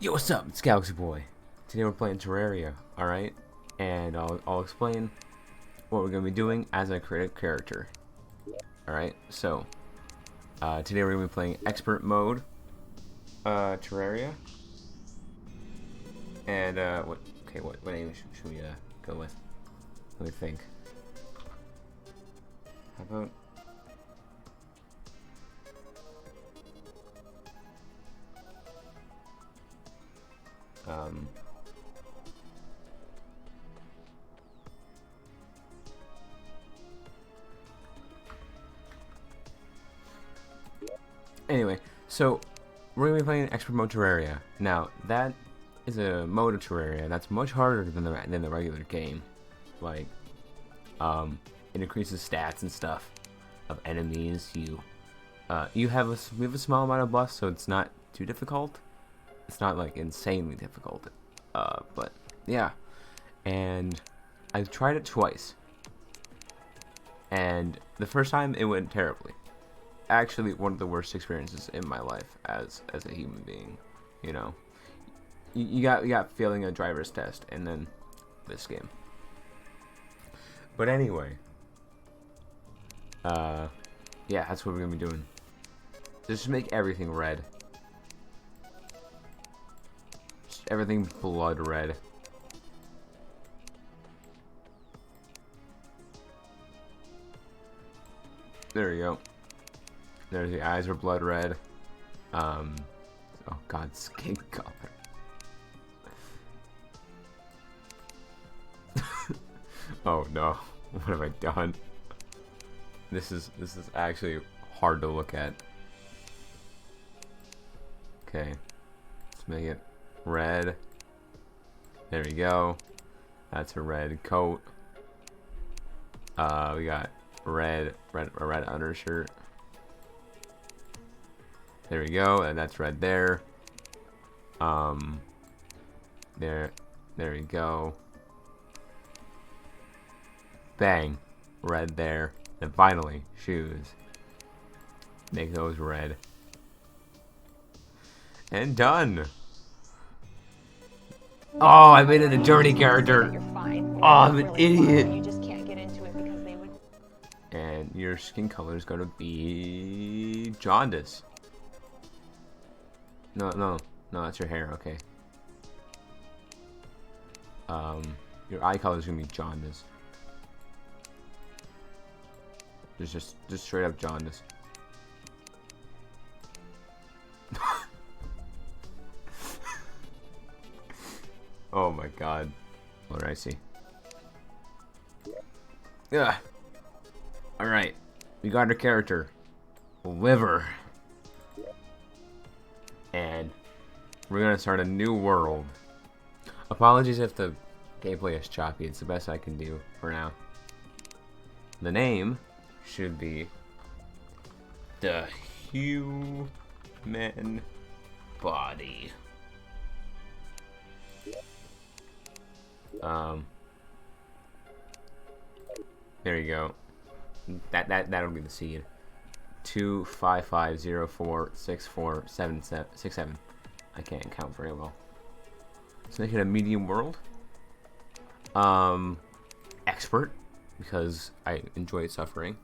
Yo, what's up? It's Galaxy Boy. Today we're playing Terraria, alright? And I'll explain what we're going to be doing as I create a character. Alright, so, today we're going to be playing Expert Mode, Terraria. And, what name should we, go with? Let me think. How about... Anyway, so we're gonna be playing Expert Mode Terraria. Now that is a mode of Terraria that's much harder than the regular game. Like, it increases stats and stuff of enemies. We have a small amount of buffs, so it's not too difficult. It's not like insanely difficult. But yeah, and I've tried it twice, and the first time it went terribly. Actually, one of the worst experiences in my life as a human being. You know, you got failing a driver's test, and then this game. But anyway, yeah, that's what we're gonna be doing. Just make everything red. Just everything blood red. There we go. There's the eyes are blood red. Oh god, skin color. Oh no, what have I done? This is actually hard to look at. Okay, let's make it red. There we go. That's a red coat. We got a red undershirt. There we go, and that's red there. There we go. Bang, red there. And finally, shoes. Make those red. And done. Oh, I made it a dirty character. Oh, I'm an idiot. You just can't get into it because they would. And your skin color is gonna be jaundice. No, that's your hair. Okay. Your eye color is gonna be jaundice. Just straight up jaundice. Oh my god. What did I see? Yeah. All right. We got our character, Liver. And we're gonna start a new world. Apologies if the gameplay is choppy. It's the best I can do for now. The name should be the Human Body. There you go. That'll be the seed. 25504647767. I can't count very well. Let's make it a medium world. Expert, because I enjoy suffering.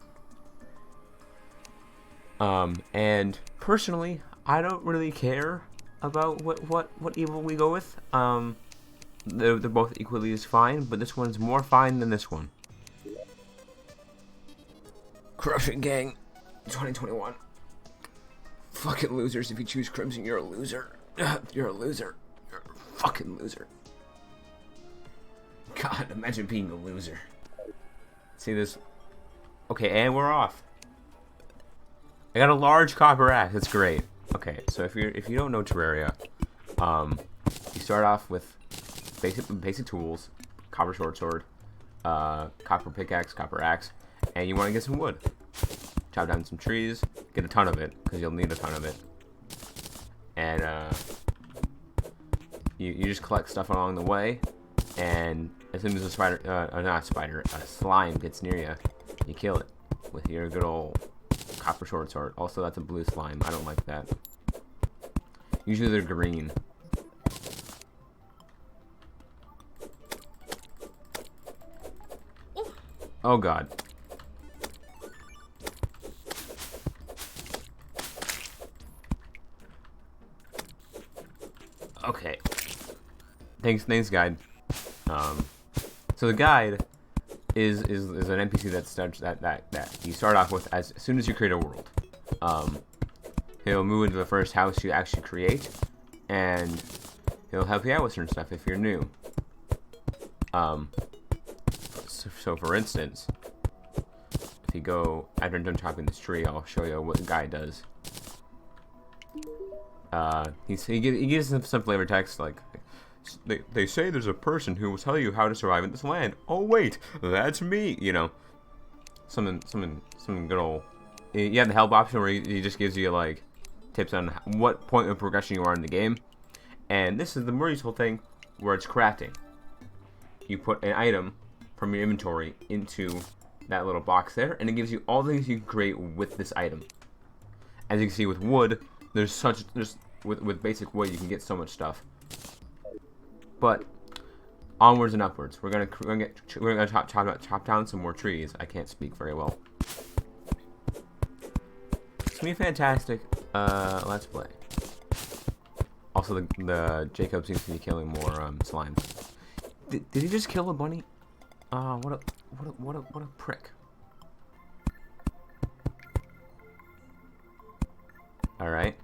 And personally, I don't really care about what evil we go with. They're both equally as fine, but this one's more fine than this one. Corruption Gang 2021. Fucking losers. If you choose Crimson, you're a loser. You're a loser. You're a fucking loser. God, imagine being a loser. See this? Okay, and we're off. I got a large copper axe. That's great. Okay, so if you don't know Terraria, you start off with basic tools: copper short sword, copper pickaxe, copper axe, and you want to get some wood. Chop down some trees, get a ton of it, because you'll need a ton of it. And you just collect stuff along the way, and as soon as a slime gets near you, you kill it with your good old copper short sword. Also, that's a blue slime. I don't like that. Usually they're green. Oh god. Okay. Thanks, guide. So the guide is an NPC that you start off with as soon as you create a world. He'll move into the first house you actually create, and he'll help you out with certain stuff if you're new. So for instance, if you go after I'm done chopping this tree, I'll show you what the guy does. He gives some flavor text like, they say there's a person who will tell you how to survive in this land. Oh wait, that's me. You know, something good old. You have the help option where he just gives you like tips on what point of progression you are in the game, and this is the more useful thing where it's crafting. You put an item from your inventory into that little box there, and it gives you all the things you can create with this item. As you can see with wood, with basic wood you can get so much stuff. But onwards and upwards, we're gonna chop down some more trees. I can't speak very well. It's gonna be fantastic. Let's play. Also, the Jacob seems to be killing more slime. Did he just kill a bunny? What a prick. All right.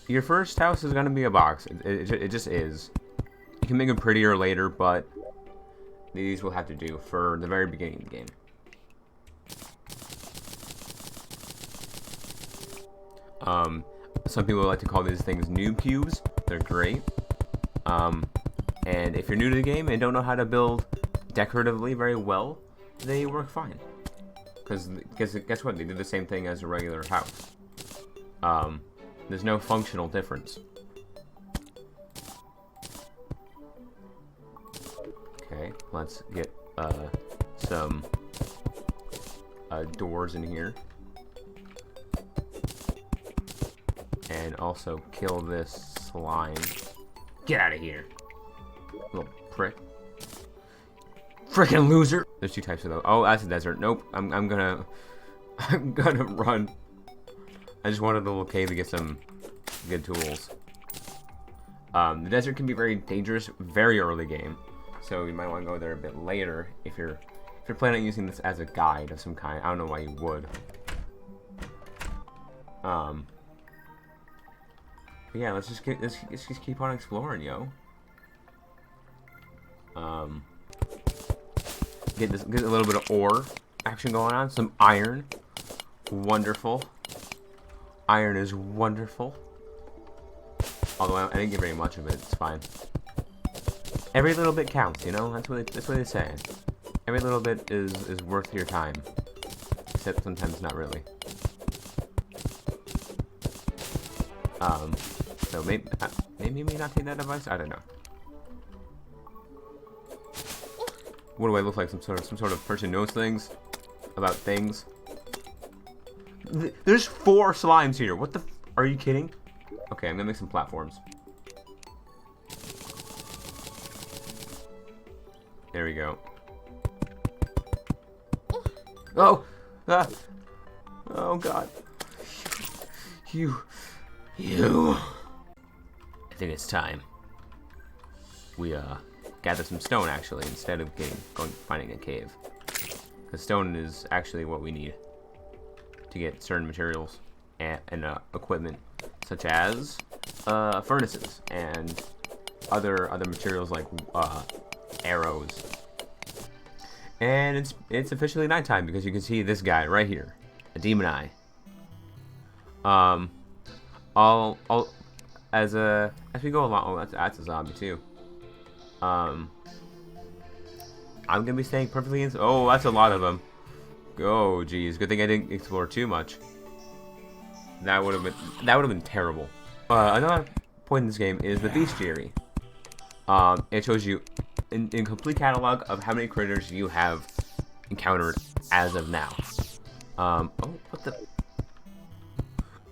Your first house is gonna be a box. It just is. You can make them prettier later, but these will have to do for the very beginning of the game. Some people like to call these things noob cubes. They're great. And if you're new to the game and don't know how to build decoratively very well, they work fine. Because guess what? They do the same thing as a regular house. There's no functional difference. Okay, let's get some doors in here. And also kill this slime. Get out of here, little prick. Frickin' loser! There's two types of those. Oh, that's a desert. Nope. I'm gonna run. I just wanted a little cave to get some good tools. The desert can be very dangerous very early game, so you might want to go there a bit later if you're planning on using this as a guide of some kind. I don't know why you would. But yeah, let's just keep on exploring, yo. Get a little bit of ore action going on. Some iron, wonderful. Iron is wonderful. Although I didn't get very much of it, it's fine. Every little bit counts, you know. That's what they say. Every little bit is worth your time. Except sometimes not really. So maybe not take that advice. I don't know. What do I look like? Some sort of person who knows things about things. There's 4 slimes here. What the? Are you kidding? Okay, I'm gonna make some platforms. There we go. Oh! Ah! Oh God! You! I think it's time. We gather some stone actually instead of finding a cave. Because stone is actually what we need to get certain materials and equipment, such as furnaces and other materials like arrows. And it's officially nighttime because you can see this guy right here, a demon eye. As we go along. Oh, that's a zombie too. I'm gonna be staying perfectly in. Oh, that's a lot of them. Oh, geez. Good thing I didn't explore too much. That would have been terrible. Another point in this game is the bestiary. It shows you in complete catalog of how many critters you have encountered as of now. Oh, what the?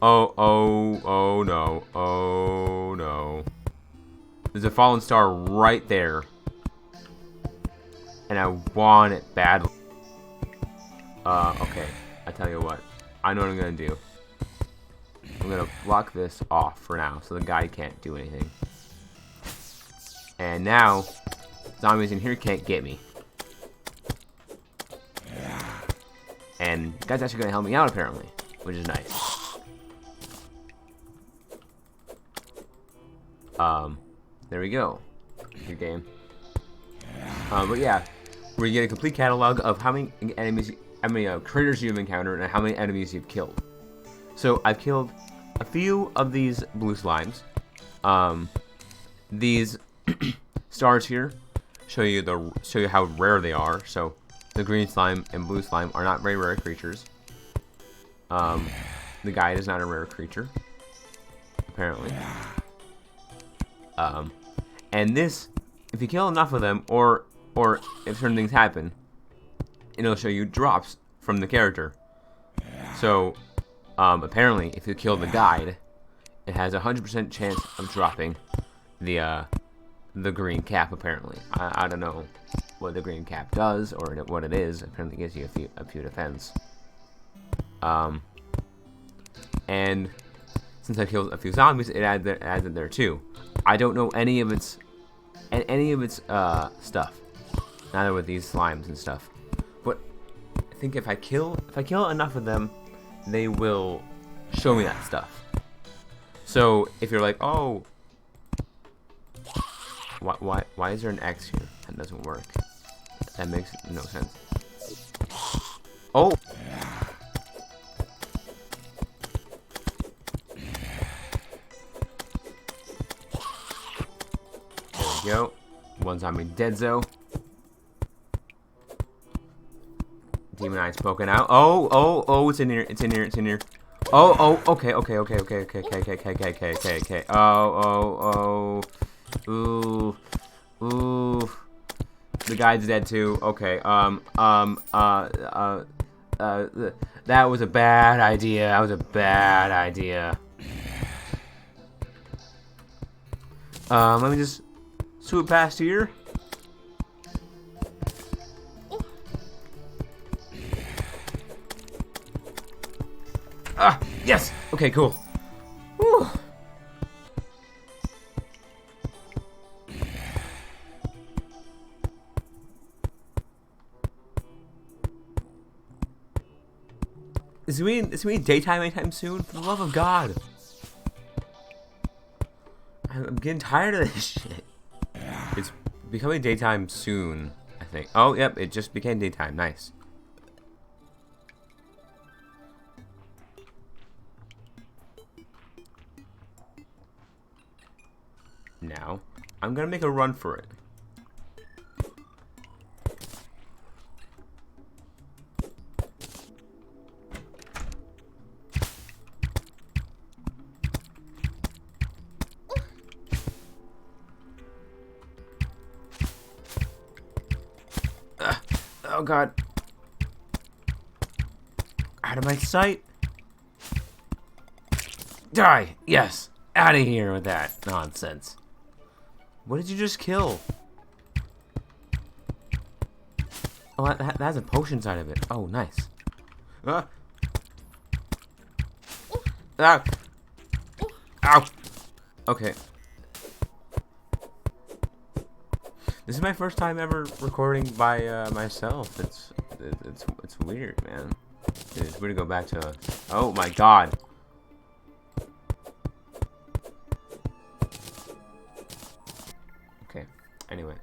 Oh no. Oh no. There's a fallen star right there. And I want it badly. Okay. I tell you what. I know what I'm gonna do. I'm gonna block this off for now, so the guy can't do anything. And now, zombies in here can't get me. And the guy's actually gonna help me out, apparently, which is nice. There we go. Good game. But yeah, where you get a complete catalog of how many enemies, how many critters you've encountered, and how many enemies you've killed. So I've killed a few of these blue slimes. These stars here show you how rare they are. So the green slime and blue slime are not very rare creatures. The guide is not a rare creature, apparently. And this, if you kill enough of them, or if certain things happen, it'll show you drops from the character. So, apparently, if you kill the guide, it has a 100% chance of dropping the green cap. Apparently, I don't know what the green cap does or what it is. Apparently, it gives you a few defense. And since I killed a few zombies, it adds it there too. I don't know any of its stuff. Neither with these slimes and stuff. But I think if I kill enough of them, they will show me that stuff. So if you're like, oh, why is there an X here? That doesn't work. That makes no sense. Oh. Go. One zombie dead, though. Demon eyes poking out. Oh, it's in here. It's in here. It's in here. Oh, okay. Oh. Ooh. The guy's dead too. Okay. That was a bad idea. Let me just swoop past here. Ah, yes. Okay, cool. Whew. Is it gonna be daytime anytime soon? For the love of God. I'm getting tired of this shit. It's becoming daytime soon, I think. Oh, yep, it just became daytime. Nice. Now, I'm gonna make a run for it. Oh God. Out of my sight. Die. Yes. Out of here with that nonsense. What did you just kill? Oh, that has a potion side of it. Oh, nice. Ah. Ow. Okay. This is my first time ever recording by myself. It's weird, man. It's weird to go back to. Oh my God. Okay. Anyway,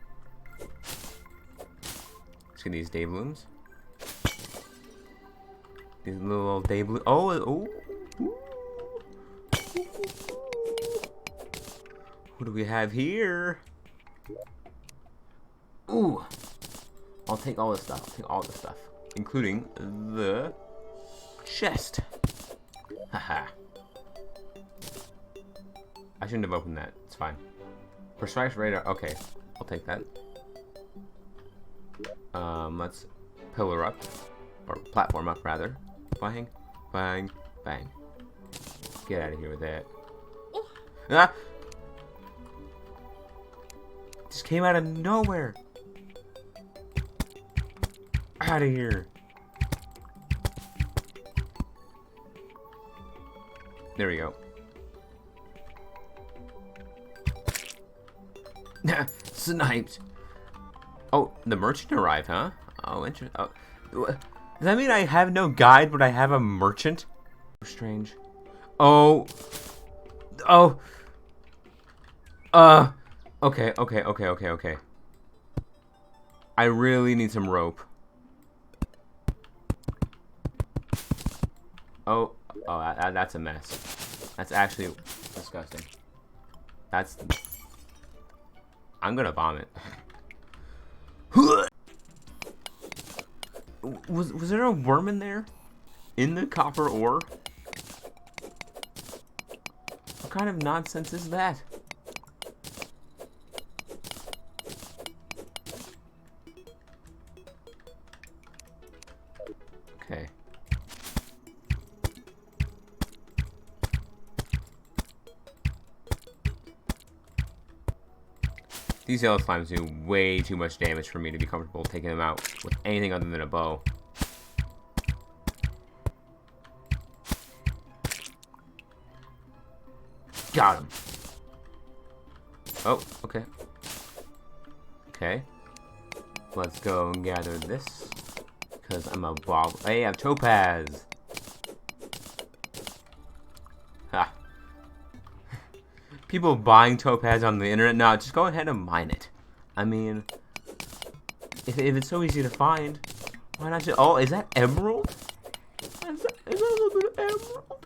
let's get these day blooms. These little day blooms. Oh. What do we have here? Ooh, I'll take all this stuff. Including the chest. Haha. I shouldn't have opened that. It's fine. Precise radar. Okay, I'll take that. Let's pillar up, or platform up rather. Bang, bang, bang. Get out of here with that. Ah! Just came out of nowhere. Out of here. There we go. Sniped. Oh, the merchant arrived, huh? Oh, interesting. Oh, does that mean I have no guide, but I have a merchant? Strange. Oh. Oh. Okay, okay, okay, okay, okay. I really need some rope. Oh. Oh, that's a mess. That's actually disgusting. That's... I'm gonna vomit. Was there a worm in there? In the copper ore? What kind of nonsense is that? Okay. These yellow slimes do way too much damage for me to be comfortable taking them out with anything other than a bow. Got him. Oh, okay. Okay. Let's go and gather this. Because I'm a bob. Hey, I have topaz. Ha. People buying topaz on the internet. No, just go ahead and mine it. I mean, if it's so easy to find, why not just... Oh, is that emerald? Is that a little bit of emerald?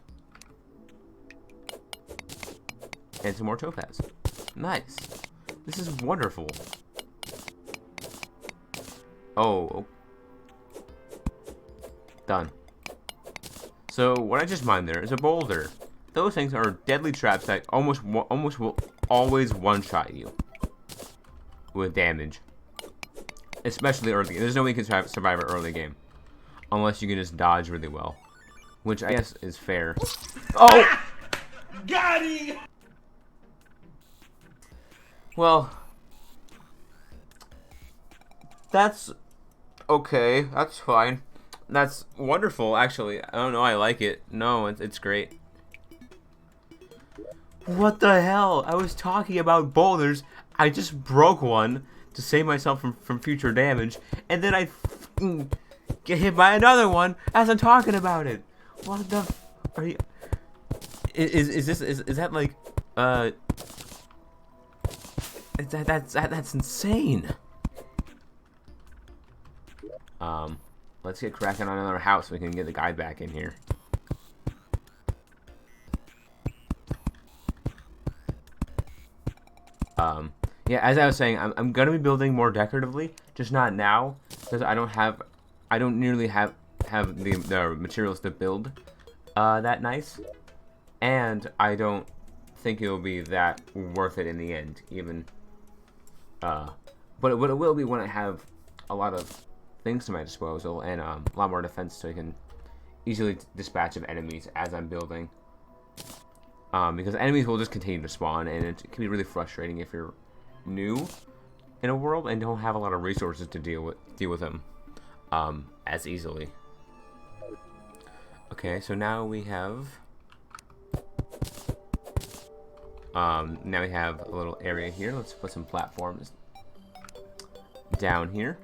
And some more topaz. Nice. This is wonderful. Oh. Done. So, what I just mined there is a boulder. Those things are deadly traps that almost will always one-shot you with damage. Especially early. There's no way you can survive an early game. Unless you can just dodge really well. Which I guess is fair. Oh! Got him! Well, that's okay. That's fine. That's wonderful, actually. I don't know. I like it. No, it's great. What the hell? I was talking about boulders. I just broke one to save myself from future damage, and then I get hit by another one as I'm talking about it. What the? Are you? Is that like That's insane. Let's get cracking on another house so we can get the guy back in here. Yeah, as I was saying, I'm gonna be building more decoratively, just not now, because I don't nearly have the materials to build that nice, and I don't think it'll be that worth it in the end, even. But it will be when I have a lot of things to my disposal and a lot more defense, so I can easily dispatch of enemies as I'm building. Because enemies will just continue to spawn, and it can be really frustrating if you're new in a world and don't have a lot of resources to deal with them as easily. Okay, so now we have a little area here. Let's put some platforms down here,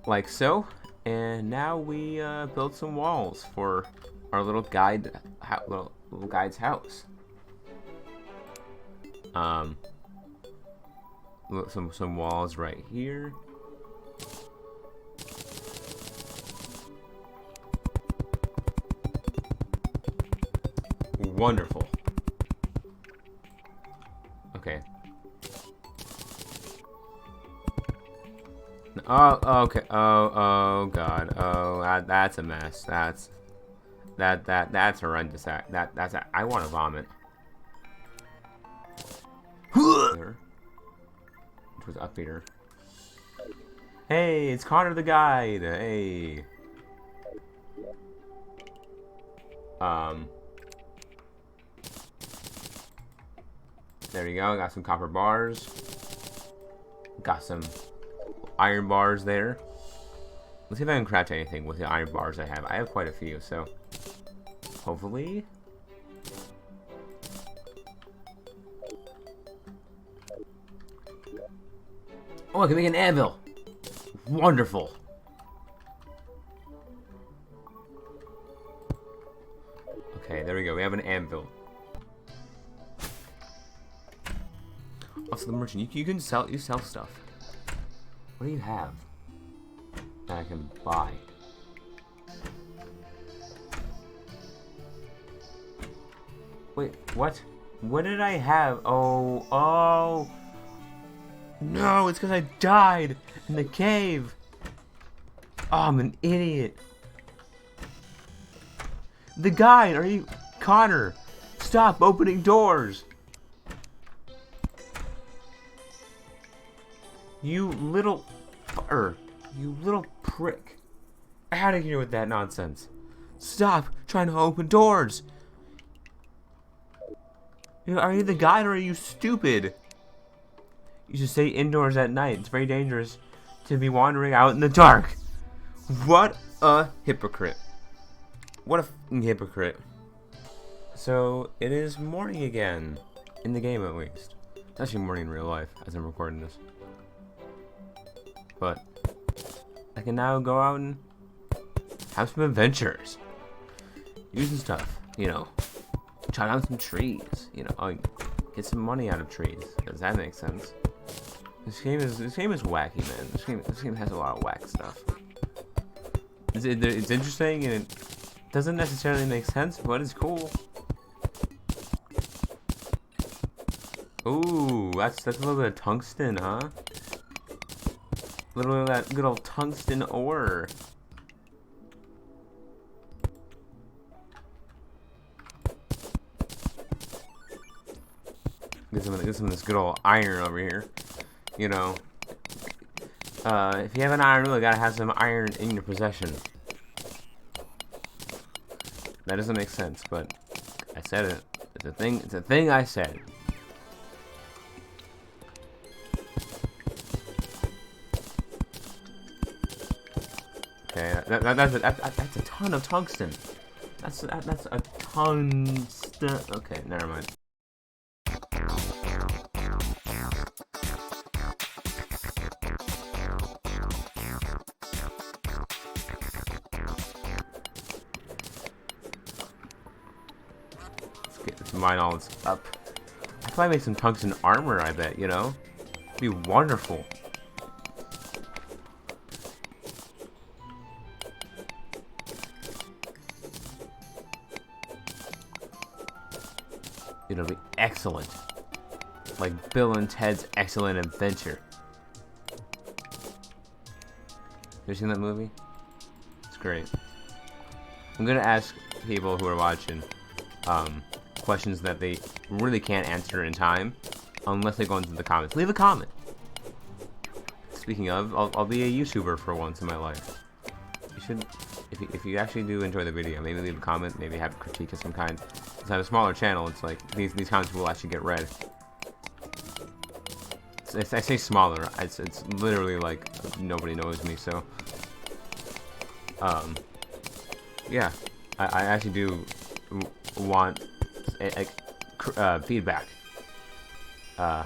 like so. And now we build some walls for our little guide's house. Some walls right here. Wonderful. Okay. Oh, okay. Oh God. Oh, that's a mess. That's horrendous. I want to vomit. Which was up here. Hey, it's Connor the guide. Hey. There you go. Got some copper bars. Got some iron bars there. Let's see if I can craft anything with the iron bars I have. I have quite a few, so hopefully Oh, I can make an anvil. Wonderful. Okay, there we go. We have an anvil. Also, the merchant. You can sell. You sell stuff. What do you have that I can buy? Wait, what? What did I have? Oh. No, it's because I died in the cave. Oh, I'm an idiot. The guide, are you... Connor, stop opening doors. You little... You little prick. Out of here with that nonsense. Stop trying to open doors. Are you the guide or are you stupid? You should stay indoors at night. It's very dangerous to be wandering out in the dark. What a hypocrite. What a f***ing hypocrite. So, it is morning again. In the game, at least. It's actually morning in real life, as I'm recording this. But, I can now go out and have some adventures. Using stuff, you know. Chop down some trees, you know. Get some money out of trees. Does that make sense? This game is wacky, man. This game has a lot of whack stuff. It's interesting and it doesn't necessarily make sense, but it's cool. Ooh, that's a little bit of tungsten, huh? A little bit of that good old tungsten ore. Get some of this good old iron over here. You know, if you have an iron rule, you gotta have some iron in your possession. That doesn't make sense, but I said it. It's a thing. It's a thing I said. Okay, that's a ton of tungsten. That's a tungsten. Okay, never mind. Let's mine all this up. I could probably make some tungsten armor, I bet, you know? It'd be wonderful. It'll be excellent. Like Bill and Ted's Excellent Adventure. You seen that movie? It's great. I'm gonna ask people who are watching questions that they really can't answer in time unless they go into the comments. Leave a comment. Speaking of, I'll be a YouTuber for once in my life. You should, if you actually do enjoy the video, maybe leave a comment, maybe have a critique of some kind. Since I have a smaller channel, it's like these comments will actually get read. I say smaller, it's literally like nobody knows me, so yeah, I actually do want feedback, and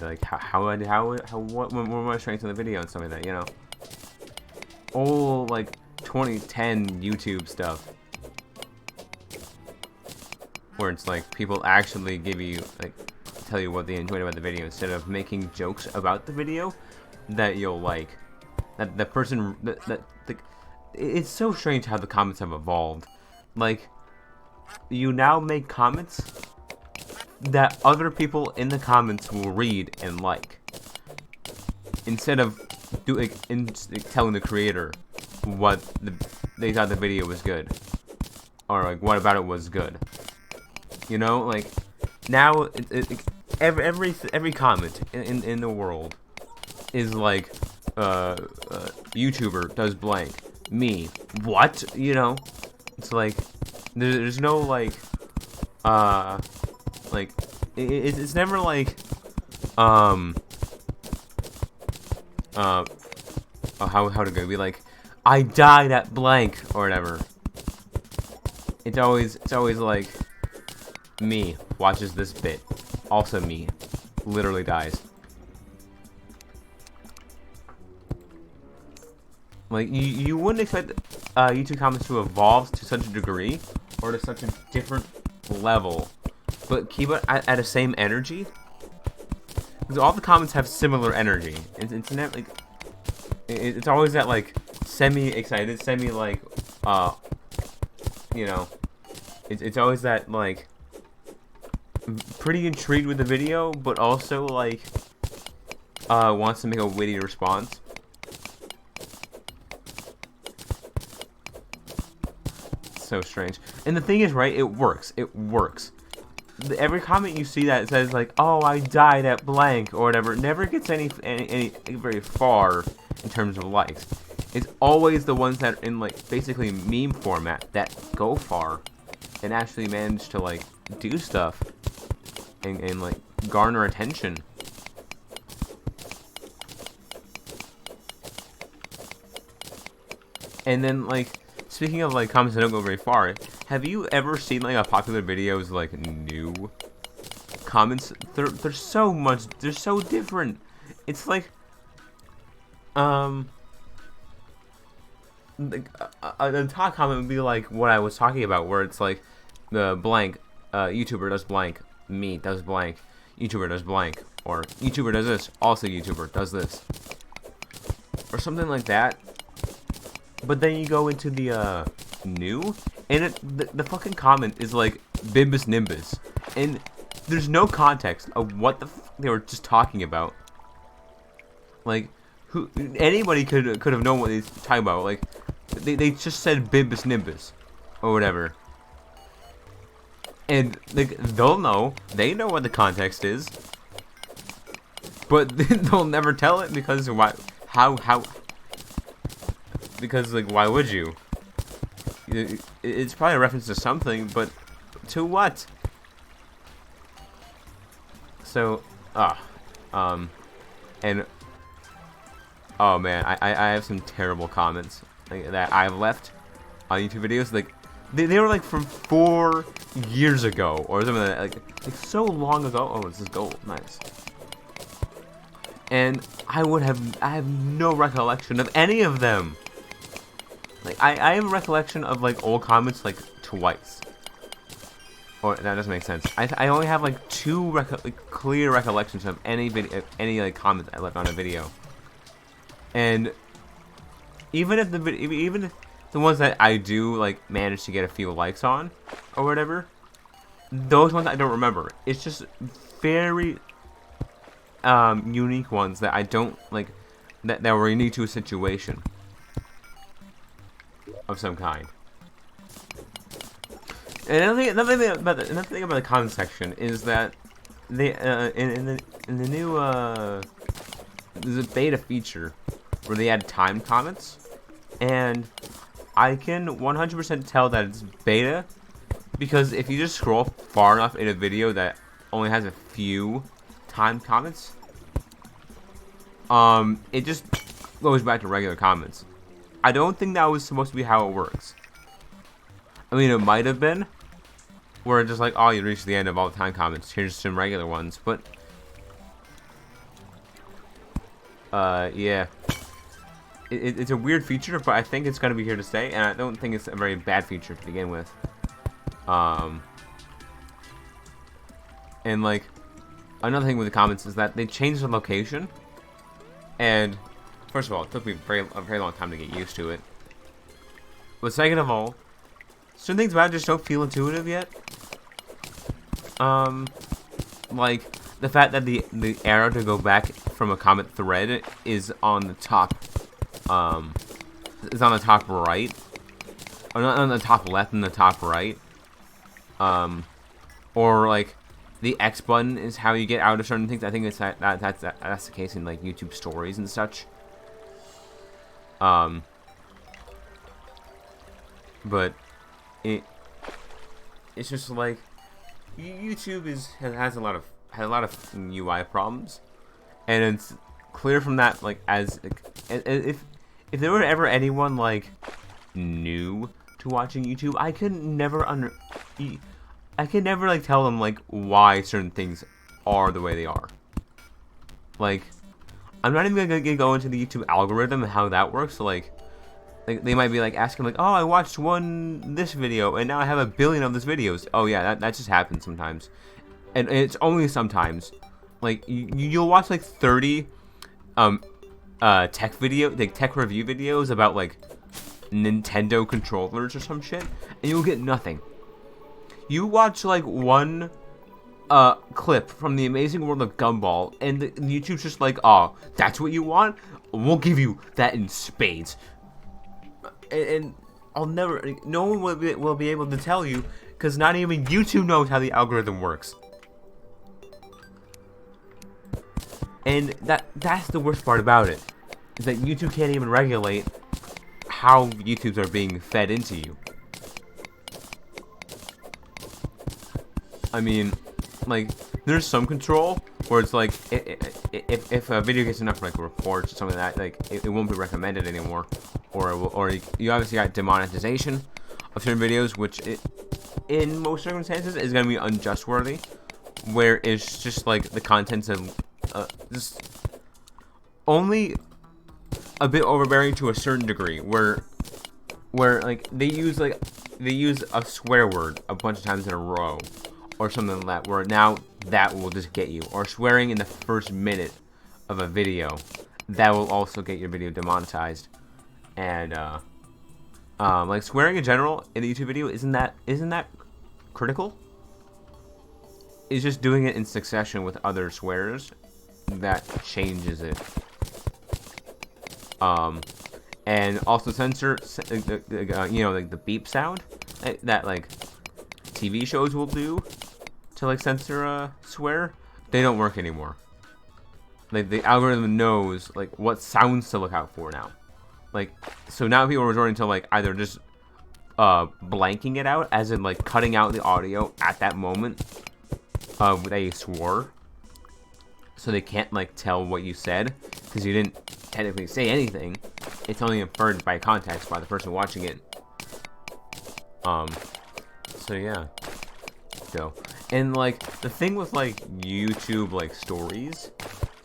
like what were my strengths in the video and stuff like that, you know. Old like 2010 YouTube stuff, where it's like people actually give you like tell you what they enjoyed about the video instead of making jokes about the video that you'll like. That the person it's so strange how the comments have evolved. Like, you now make comments that other people in the comments will read and like, instead of telling the creator what they thought the video was good, or like what about it was good. You know, like now every comment in the world is like, YouTuber does blank. Me. What? You know? It's like, there's no like, it's never like, how to go? Be like, I died at blank or whatever. It's always like, me watches this bit. Also me. Literally dies. Like, you wouldn't expect YouTube comments to evolve to such a degree, or to such a different level, but keep it at the same energy. Because all the comments have similar energy. It's never, like, it's always that, like, semi-excited, semi, like, you know, it's always that, like, pretty intrigued with the video, but also, like, wants to make a witty response. So strange. And the thing is, right, it works. It works. Every comment you see that says, like, oh, I died at blank, or whatever, never gets any very far in terms of likes. It's always the ones that are in, like, basically meme format that go far and actually manage to, like, do stuff and like, garner attention. And then, like, speaking of, like, comments that don't go very far, have you ever seen, like, a popular video's, like, new comments? They're so much, they're so different. It's like, the top comment would be, like, what I was talking about, where it's, like, the blank, YouTuber does blank, me does blank, YouTuber does blank, or YouTuber does this, also YouTuber does this. Or something like that. But then you go into the, new, and the fucking comment is like Bimbus Nimbus, and there's no context of what the f they were just talking about. Like, anybody could have known what he's talking about. Like, they just said Bimbus Nimbus, or whatever, and like they know what the context is, but they'll never tell it because why? How? Because, like, why would you? It's probably a reference to something, but to what? So, and, oh man, I have some terrible comments, like, that I've left on YouTube videos. Like, they were, like, from 4 years ago, or something like that, like so long ago. Oh, this is gold, nice. And I have no recollection of any of them. Like, I have a recollection of, like, old comments, like, twice. Or, that doesn't make sense. I only have, like, two clear recollections of any video, like, comments I left on a video. And even if the ones that I do, like, manage to get a few likes on, or whatever, those ones I don't remember. It's just very, unique ones that I don't, like, that were unique to a situation of some kind. And another thing about the comment section is that they in the new there's a beta feature where they add timed comments, and I can 100% tell that it's beta because if you just scroll far enough in a video that only has a few timed comments, it just goes back to regular comments. I don't think that was supposed to be how it works. I mean, it might have been, where it's just like, oh, you reached the end of all the time comments, here's some regular ones, but, yeah. It's a weird feature, but I think it's going to be here to stay, and I don't think it's a very bad feature to begin with. And, like, another thing with the comments is that they changed the location, and first of all, it took me a very long time to get used to it. But second of all, certain things about it just don't feel intuitive yet. Like the fact that the arrow to go back from a comment thread is on the top, is on the top right, or not on the top left and the top right. Or like the X button is how you get out of certain things. I think it's that's the case in like YouTube stories and such. But it's just like YouTube has a lot of UI problems, and it's clear from that, like, as if there were ever anyone like new to watching YouTube, I could never like tell them like why certain things are the way they are. Like, I'm not even gonna go into the YouTube algorithm and how that works. Like, like they might be like asking like, oh, I watched this video and now I have 1 billion of these videos. Oh yeah, that just happens sometimes, and it's only sometimes. Like you'll watch like 30 tech review videos about like Nintendo controllers or some shit, and you'll get nothing. You watch like one clip from The Amazing World of Gumball, and YouTube's just like, oh, that's what you want? We'll give you that in spades. And no one will be able to tell you, because not even YouTube knows how the algorithm works. And that's the worst part about it, is that YouTube can't even regulate how YouTubes are being fed into you. I mean, like, there's some control where it's like, if a video gets enough like reports or something like that, like it won't be recommended anymore, or you obviously got demonetization of certain videos, which in most circumstances is gonna be unjustworthy, where it's just like the content's just only a bit overbearing to a certain degree, where like they use a swear word a bunch of times in a row, or something like that, where now that will just get you, or swearing in the first minute of a video, that will also get your video demonetized. And like swearing in general in a YouTube video isn't that critical? It's just doing it in succession with other swears that changes it. And also censor, you know, like the beep sound that like TV shows will do to like censor a swear. They don't work anymore. Like the algorithm knows like what sounds to look out for now. Like, so now people are resorting to like either just blanking it out, as in like cutting out the audio at that moment with a swore, so they can't like tell what you said, because you didn't technically say anything. It's only inferred by context by the person watching it. So yeah. So, and like the thing with like YouTube like stories,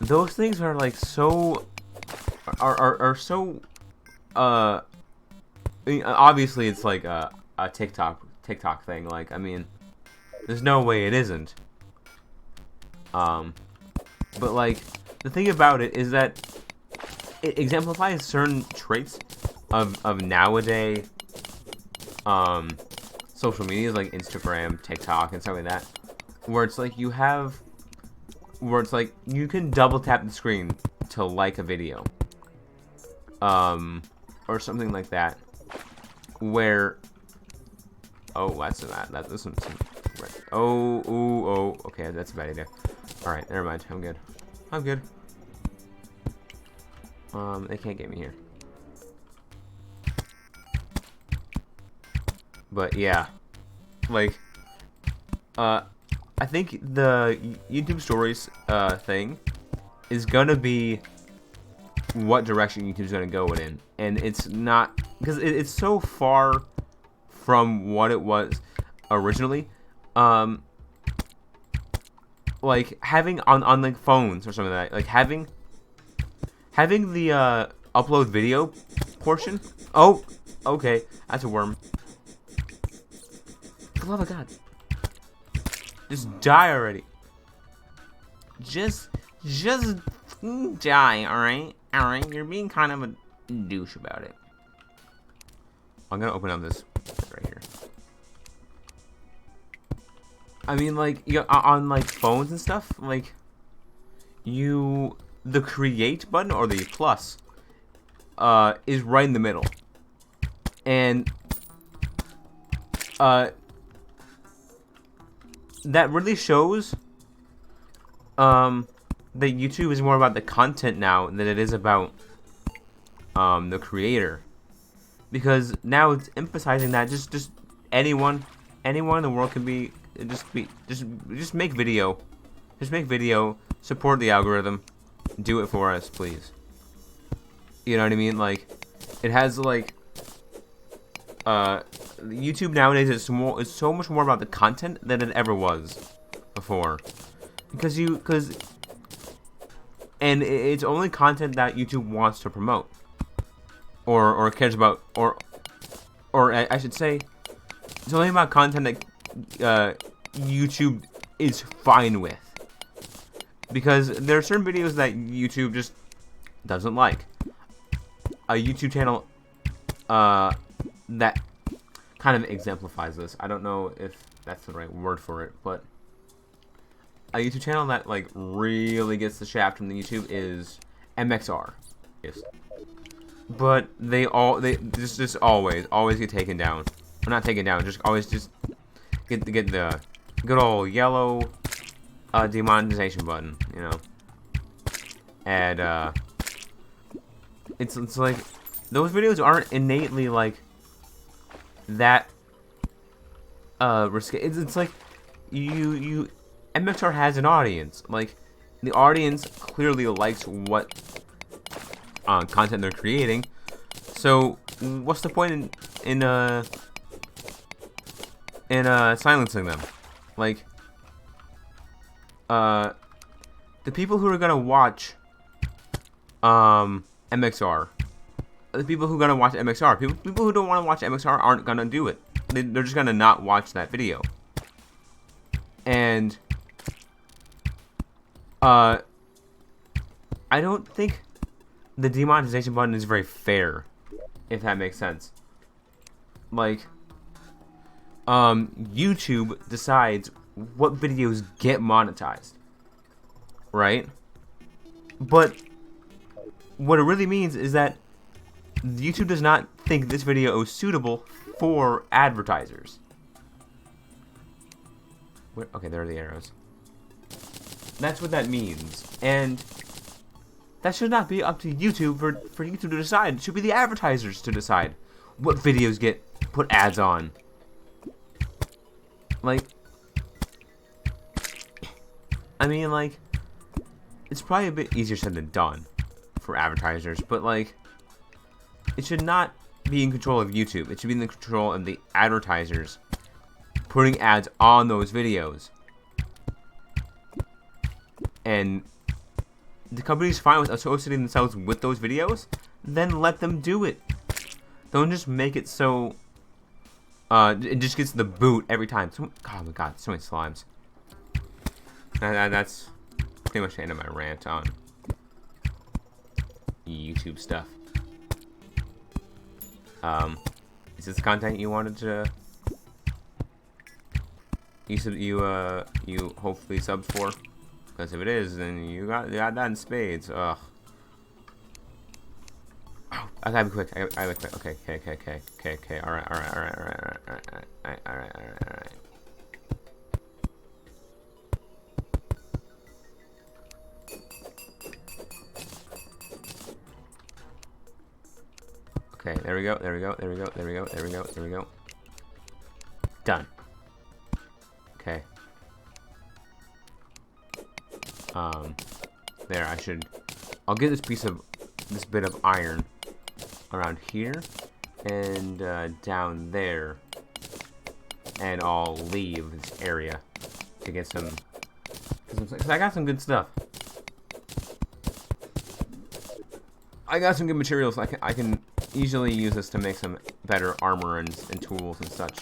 those things are like so are so I mean, obviously it's like a TikTok thing. Like, I mean, there's no way it isn't. But like the thing about it is that it exemplifies certain traits of nowadays social medias like Instagram, TikTok, and stuff like that, where it's like you can double tap the screen to like a video, or something like that, where this one's right. Oh, okay, that's a bad idea. All right, never mind. I'm good. They can't get me here. But yeah, like, I think the YouTube Stories thing is gonna be what direction YouTube's gonna go in, and it's not, because it's so far from what it was originally. Like having on like phones or something like that, like having the upload video portion. Oh, okay, that's a worm. For the love of God, just die already. Just die, alright? You're being kind of a douche about it. I'm gonna open up this right here. I mean, like, on like phones and stuff, like, the create button or the plus is right in the middle, and that really shows that YouTube is more about the content now than it is about the creator, because now it's emphasizing that just anyone in the world can just make video, support the algorithm, do it for us, please. You know what I mean? Like, it has like YouTube nowadays is so much more about the content than it ever was before, because it's only content that YouTube wants to promote. or cares about, or I should say, it's only about content that YouTube is fine with. Because there are certain videos that YouTube just doesn't like. A YouTube channel that kind of exemplifies this. I don't know if that's the right word for it, but a YouTube channel that like really gets the shaft from the YouTube is MXR. Yes. But they just always get taken down. Well, not taken down, just always just get the good old yellow demonetization button, you know. And it's like those videos aren't innately like that risky. It's like you MXR has an audience. Like the audience clearly likes what content they're creating. So what's the point in silencing them? Like the people who are gonna watch MXR, the people who are gonna watch MXR, people who don't want to watch MXR aren't gonna do it. They're just gonna not watch that video. And I don't think the demonetization button is very fair, if that makes sense. Like, YouTube decides what videos get monetized, right? But what it really means is that YouTube does not think this video is suitable for advertisers. Okay, there are the arrows. That's what that means. And that should not be up to YouTube for YouTube to decide. It should be the advertisers to decide what videos get put ads on. Like, I mean, like, it's probably a bit easier said than done for advertisers, but like, it should not be in control of YouTube. It should be in the control of the advertisers putting ads on those videos. And the company's fine with associating themselves with those videos, then let them do it. Don't just make it so it just gets the boot every time. Oh my god, so many slimes. That's pretty much the end of my rant on YouTube stuff. Is this content you wanted to you hopefully subbed for? Because if it is, then you got that in spades. Ugh. Oh, I gotta be quick. I gotta be quick. Okay. Alright. Okay, there we go. Done. Okay. There, I'll get this bit of iron around here and down there, and I'll leave this area to get some, because I got some good stuff. I got some good materials. I can easily use this to make some better armor and tools and such,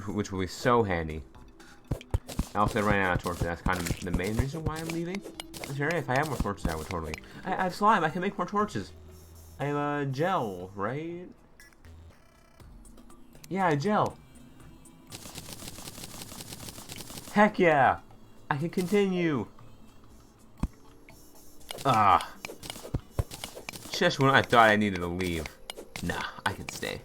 which will be so handy. I also ran out of torches. That's kind of the main reason why I'm leaving this area. If I had more torches, I would totally. I have slime. I can make more torches. I have a gel, right? Yeah, a gel. Heck yeah! I can continue. Just when I thought I needed to leave. Nah, I can stay.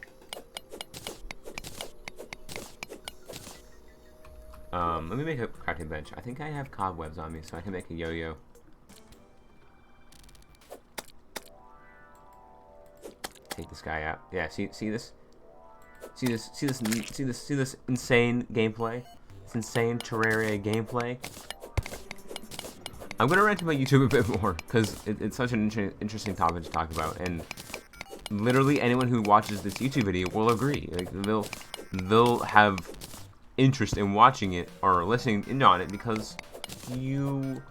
Let me make a crafting bench. I think I have cobwebs on me, so I can make a yo-yo. Take this guy out. Yeah, see this? See this insane gameplay? This insane Terraria gameplay? I'm gonna rant about YouTube a bit more, because it's such an interesting topic to talk about, and literally anyone who watches this YouTube video will agree. Like, they'll have interest in watching it or listening in on it because you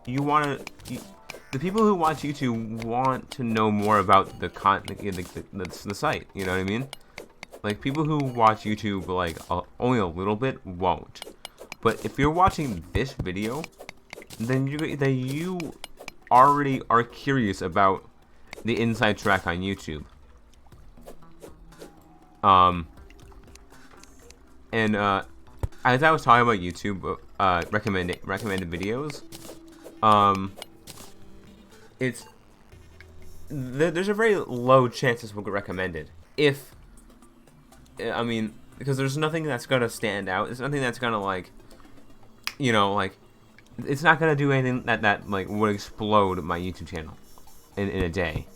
want to the people who watch YouTube want to know more about the site. You know what I mean? Like, people who watch YouTube like only a little bit won't. But if you're watching this video, then you already are curious about the inside track on YouTube. And as I was talking about YouTube recommended videos, there's a very low chance this will get recommended. I mean, because there's nothing that's gonna stand out. There's nothing that's gonna like, you know, like, it's not gonna do anything that like would explode my YouTube channel in a day,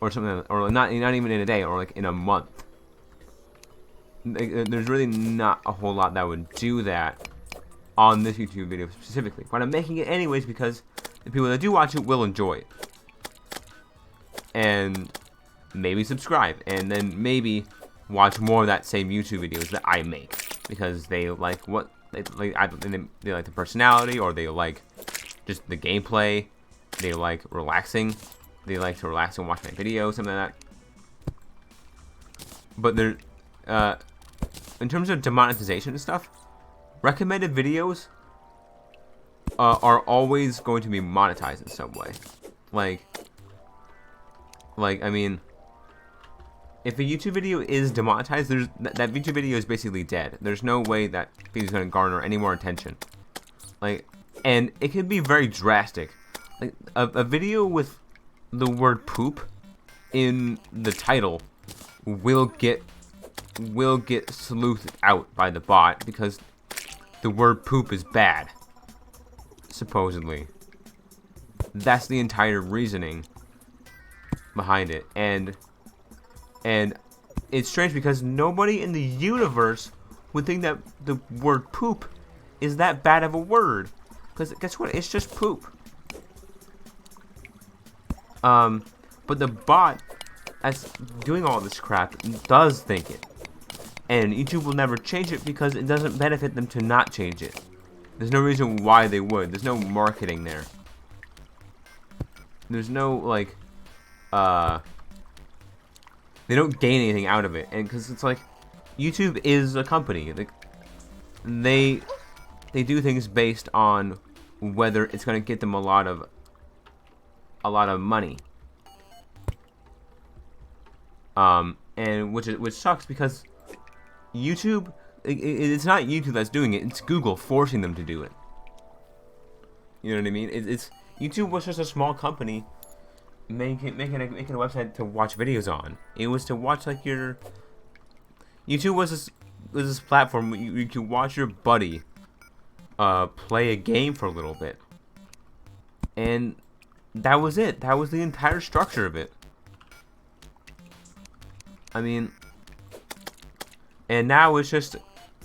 or something, or not even in a day, or like in a month. There's really not a whole lot that would do that on this YouTube video specifically, but I'm making it anyways because the people that do watch it will enjoy it, and maybe subscribe, and then maybe watch more of that same YouTube videos that I make because they like what they like the personality, or they like just the gameplay, they like relaxing, they like to relax and watch my videos, something like that. But there, in terms of demonetization and stuff, recommended videos are always going to be monetized in some way. Like I mean, if a YouTube video is demonetized, that YouTube video is basically dead. There's no way that video is going to garner any more attention. Like, and it can be very drastic. Like a video with the word poop in the title will get sleuthed out by the bot because the word poop is bad, supposedly. That's the entire reasoning behind it, and it's strange because nobody in the universe would think that the word poop is that bad of a word, because guess what, it's just poop. But the bot that's doing all this crap does think it, and YouTube will never change it because it doesn't benefit them to not change it. There's no reason why they would. There's no marketing there. There's no like they don't gain anything out of it, and because it's like YouTube is a company, like they do things based on whether it's going to get them a lot of money, and which sucks because YouTube, it's not YouTube that's doing it, it's Google forcing them to do it. You know what I mean? It's YouTube was just a small company making a website to watch videos on. It was to watch like your YouTube was this platform where you could watch your buddy play a game for a little bit, and that was it. That was the entire structure of it. I mean, and now it's just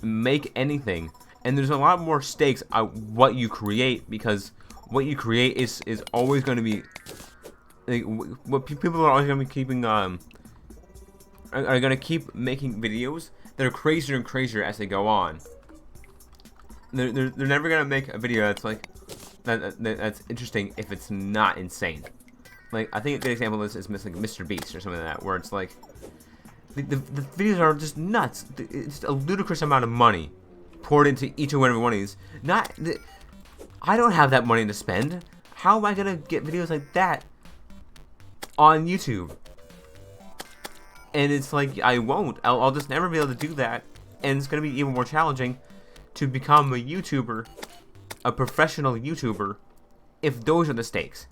make anything, and there's a lot more stakes on what you create, because what you create is always going to be like, what people are always going to be keeping are going to keep making videos that are crazier and crazier as they go on. They're never going to make a video that's like that's interesting if it's not insane. Like, I think a good example of this is like Mr. Beast or something like that, where it's like the videos are just nuts. It's a ludicrous amount of money poured into each and every one of these. I don't have that money to spend. How am I gonna get videos like that on YouTube? And it's like, I won't. I'll just never be able to do that, and it's gonna be even more challenging to become a YouTuber, a professional YouTuber, if those are the stakes.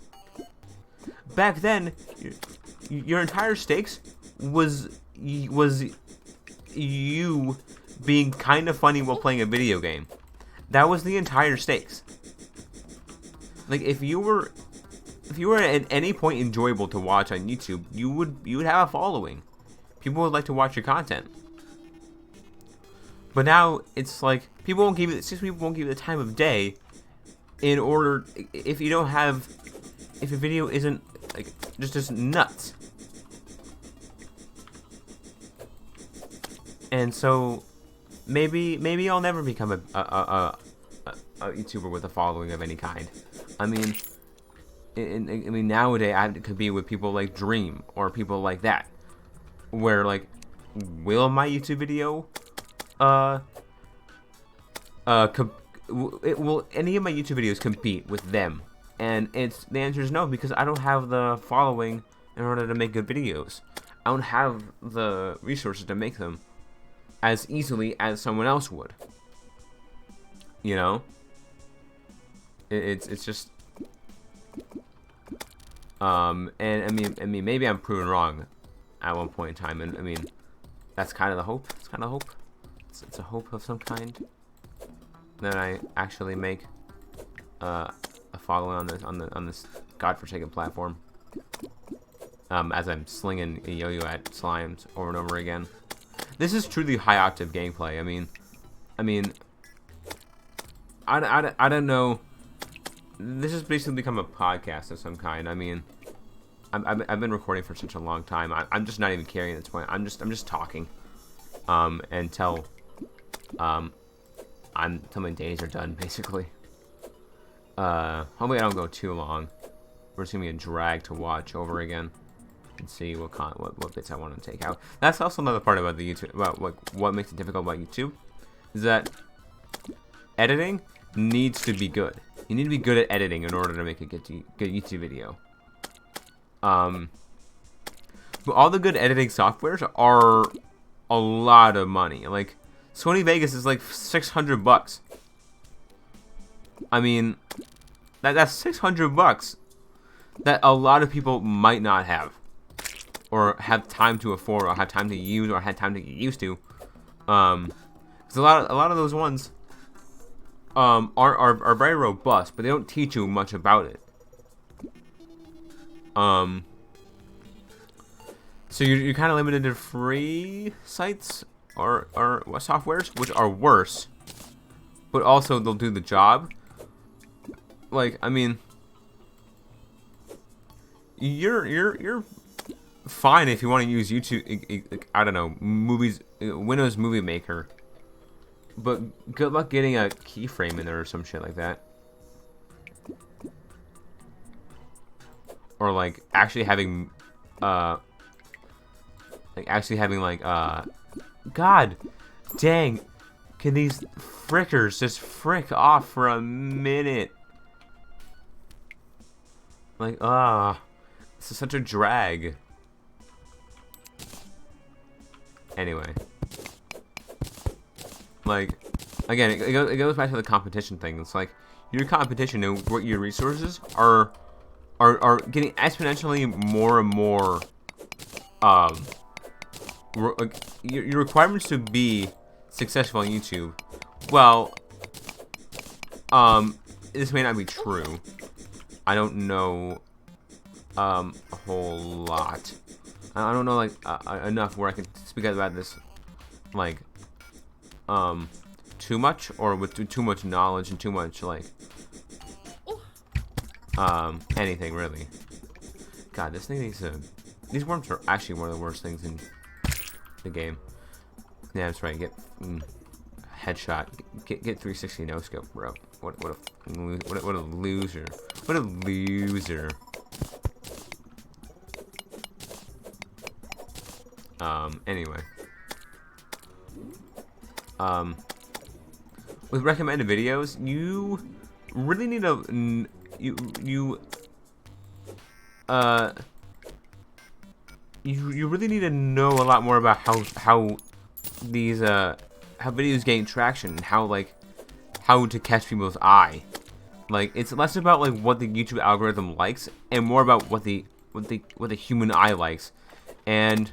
Back then, your entire stakes was you being kind of funny while playing a video game. That was the entire stakes. Like, if you were at any point enjoyable to watch on YouTube, you would have a following. People would like to watch your content. But now it's like people won't give you the time of day in order, if your video isn't like just nuts. And so maybe I'll never become a YouTuber with a following of any kind. I mean, I mean, nowadays I could be with people like Dream or people like that, where like, will my YouTube video, will any of my YouTube videos compete with them? And the answer is no, because I don't have the following in order to make good videos. I don't have the resources to make them as easily as someone else would. You know, it's just, and I mean, maybe I'm proven wrong at one point in time, and I mean, that's kind of the hope. It's kind of hope. It's a hope of some kind that I actually make a following on this godforsaken platform. As I'm slinging a yo-yo at slimes over and over again. This is truly high octave gameplay. I mean, I don't know. This has basically become a podcast of some kind. I mean, I've been recording for such a long time. I'm just not even caring at this point. I'm just talking, until my days are done, basically. Hopefully I don't go too long. We're just gonna be a drag to watch over again and see what bits I want to take out. That's also another part about the YouTube, about what makes it difficult about YouTube, is that editing needs to be good. You need to be good at editing in order to make a good YouTube video. But all the good editing softwares are a lot of money. Like, Sony Vegas is like $600. I mean, that's $600 that a lot of people might not have, or have time to afford, or have time to use, or had time to get used to. Because a lot of those ones are very robust, but they don't teach you much about it. So you're kind of limited to free sites or softwares, which are worse, but also they'll do the job. Like, I mean, you're fine if you want to use YouTube. I don't know, Windows Movie Maker, but good luck getting a keyframe in there or some shit like that, or like actually having God dang, can these frickers just frick off for a minute? Like, this is such a drag. Anyway, like, again, it goes back to the competition thing. It's like, your competition and what your resources are getting exponentially more and more. Your requirements to be successful on YouTube. Well, this may not be true. I don't know a whole lot. I don't know, like, enough where I can speak about this, like, too much, or with too much knowledge and too much, like, anything really. God, this thing needs to. These worms are actually one of the worst things in the game. Yeah, that's right. Get headshot. Get 360 no scope, bro. What a loser. What a loser. Anyway. With recommended videos, you really need to you really need to know a lot more about how these how videos gain traction, and how to catch people's eye. Like, it's less about like what the YouTube algorithm likes, and more about what the human eye likes. And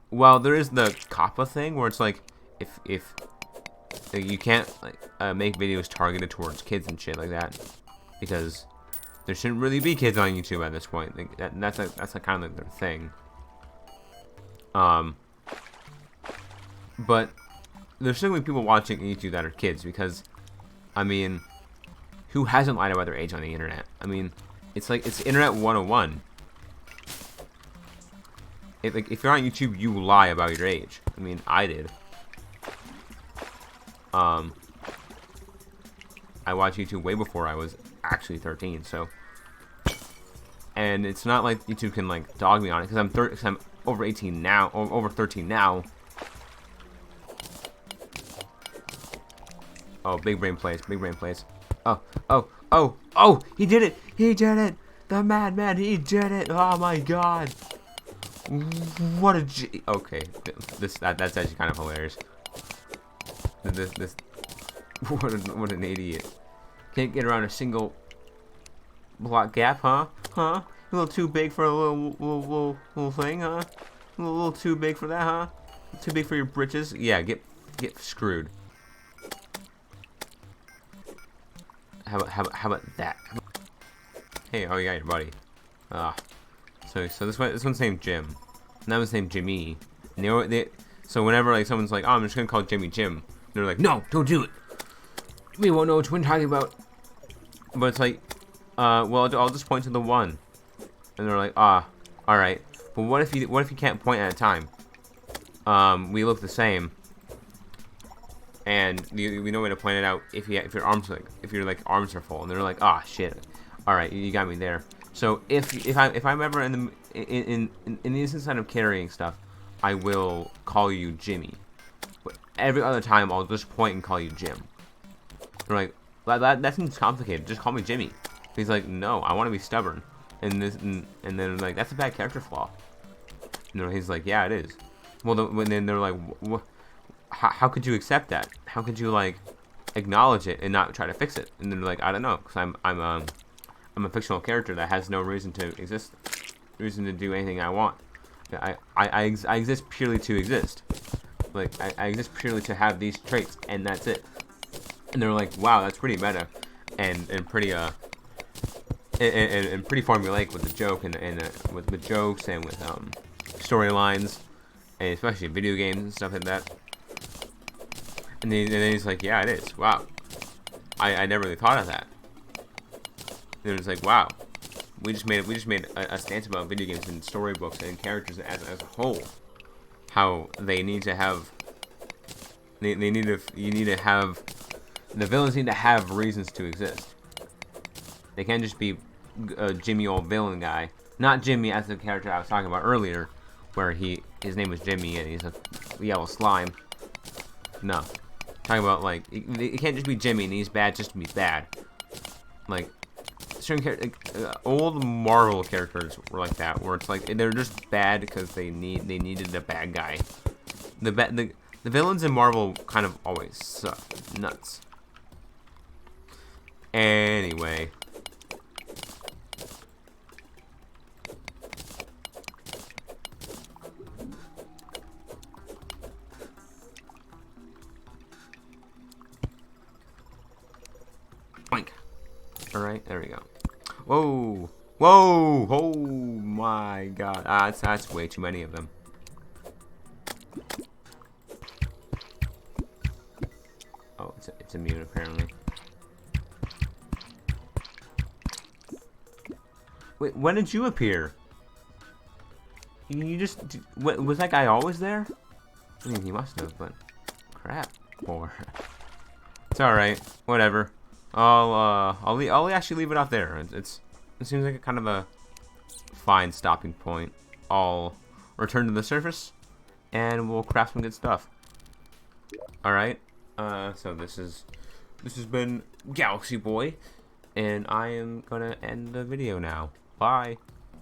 well, there is the COPPA thing where it's like, if you can't make videos targeted towards kids and shit like that, because there shouldn't really be kids on YouTube at this point. Like, that's kind of like their thing. But there's certainly people watching YouTube that are kids, because, I mean, who hasn't lied about their age on the internet? I mean, it's like, it's internet 101. If you're on YouTube, you lie about your age. I mean, I did. I watched YouTube way before I was actually 13. So, and it's not like YouTube can like dog me on it because I'm over 18 now, or over 13 now. Oh, big brain plays, big brain plays. Oh, oh, oh, oh! He did it! He did it! The madman, he did it! Oh my god! What a G. Okay, that's actually kind of hilarious. This what an idiot! Can't get around a single block gap, huh? Huh? A little too big for a little thing, huh? A little too big for that, huh? Too big for your britches? Yeah, get screwed. How about that? Hey, oh, you got your buddy. So this one's named Jim, and that one's named Jimmy. And so whenever like someone's like, oh, I'm just gonna call Jimmy Jim, they're like, no, don't do it. We won't know what we're talking about. But it's like, well, I'll just point to the one, and they're like, all right. But what if you can't point at a time? We look the same. And we know where to point it out if your arms arms are full, and they're like, ah, shit. All right, you got me there. So if I'm ever in the instance of carrying stuff, I will call you Jimmy. But every other time, I'll just point and call you Jim. They're like, that seems complicated. Just call me Jimmy. He's like, no, I want to be stubborn. And then like, that's a bad character flaw. And he's like, yeah, it is. Well, then they're like, what? How could you accept that? How could you like acknowledge it and not try to fix it? And then they're like, I don't know, because I'm a fictional character that has no reason to exist, reason to do anything I want. I exist purely to exist. Like I exist purely to have these traits, and that's it. And they're like, wow, that's pretty meta, and pretty and pretty formulaic with the joke and with jokes and with storylines, and especially video games and stuff like that. And then he's like, yeah, it is. Wow. I never really thought of that. And it's like, wow. We just made a stance about video games and storybooks and characters as a whole. How they need to have the villains need to have reasons to exist. They can't just be a Jimmy old villain guy. Not Jimmy as the character I was talking about earlier, where his name was Jimmy and he's a yellow slime. No. Talking about like it can't just be Jimmy and he's bad just to be bad. Like certain old Marvel characters were like that, where it's like they're just bad because they needed a bad guy. The villains in Marvel kind of always suck. Nuts. Anyway. Boink. Alright, there we go. Whoa! Whoa! Oh my god. That's way too many of them. Oh, it's immune apparently. Wait, when did you appear? You just... Was that guy always there? I mean, he must have, but... Crap. Or... It's alright. Whatever. I'll actually leave it out there. It seems like a kind of a fine stopping point. I'll return to the surface, and we'll craft some good stuff. Alright. So this has been Galaxy Boy, and I am gonna end the video now. Bye.